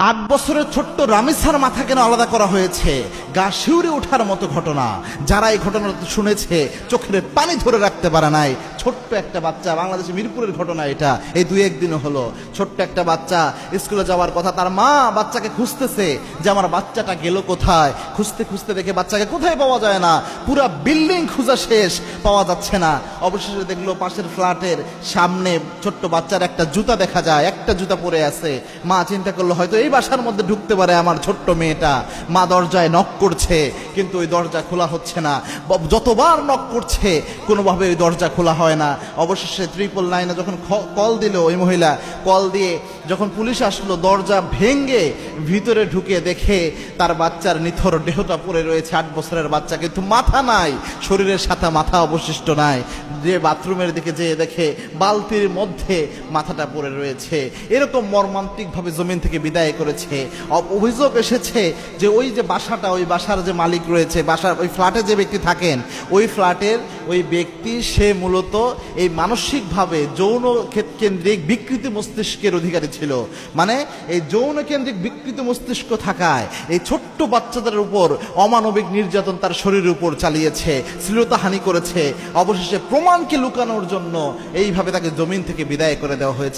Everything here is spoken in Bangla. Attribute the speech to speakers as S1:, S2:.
S1: 8 বছরের ছোট্ট রামিসার মাথা কেন আলাদা করা হয়েছে? গা শিউরে ওঠার মতো ঘটনা। যারা এই ঘটনাটা শুনেছে চোখের পানি ধরে রাখতে পারে নাই। ছোট্ট একটা বাচ্চা, বাংলাদেশের মিরপুরের ঘটনা এটা, এই 2-1 দিন হলো। ছোট্ট একটা বাচ্চা স্কুলে যাওয়ার কথা, তার মা বাচ্চাকে খুঁজতেছে যে আমার বাচ্চাটা গেল কোথায়। খুঁজতে খুঁজতে দেখে বাচ্চাকে কোথায় পাওয়া যায় না, পুরা বিল্ডিং খোঁজা শেষ, পাওয়া যাচ্ছে না। অবশেষে দেখলো পাশের ফ্ল্যাটের সামনে ছোট্ট বাচ্চার একটা জুতা দেখা যায়, একটা জুতা পরে আছে। মা চিন্তা করলো হয়তো এই বাসার মধ্যে ঢুকতে পারে আমার ছোট্ট মেয়েটা। মা দরজায় নক করছে, কিন্তু ওই দরজা খোলা হচ্ছে না। যতবার নক করছে কোনোভাবে ওই দরজা খোলা হয় না। অবশেষে 999 যখন কল দিল, ওই মহিলা কল দিয়ে যখন পুলিশ আসলো, দরজা ভেঙে ভিতরে ঢুকে দেখে তার বাচ্চার নিথর দেহটা পড়ে রয়েছে। 8 বছরের বাচ্চা, কিন্তু মাথা নাই, শরীরের সাথে মাথা অবশিষ্ট নাই। যে বাথরুমের দিকে যেয়ে দেখে বালতির মধ্যে মাথাটা পড়ে রয়েছে। এরকম মর্মান্তিকভাবে জমিন থেকে বিদায় করেছে। অভিযোগ এসেছে যে ওই যে বাসাটা, ওই বাসার যে মালিক রয়েছে, বাসার ওই ফ্ল্যাটে যে ব্যক্তি থাকেন, ওই ফ্ল্যাটের ওই ব্যক্তি সে মূলত এই মানসিকভাবে যৌন কেন্দ্রিক বিকৃত মস্তিষ্কের অধিকারী ছিল। মানে এই যৌন কেন্দ্রিক বিকৃত মস্তিষ্ক থাকায় এই ছোট্ট বাচ্চাদের উপর অমানবিক নির্যাতন তার শরীরের উপর চালিয়েছে, শ্লীলতাহানি করেছে। অবশেষে প্রমাণকে লুকানোর জন্য এইভাবে তাকে জমিন থেকে বিদায় করে দেওয়া হয়েছে।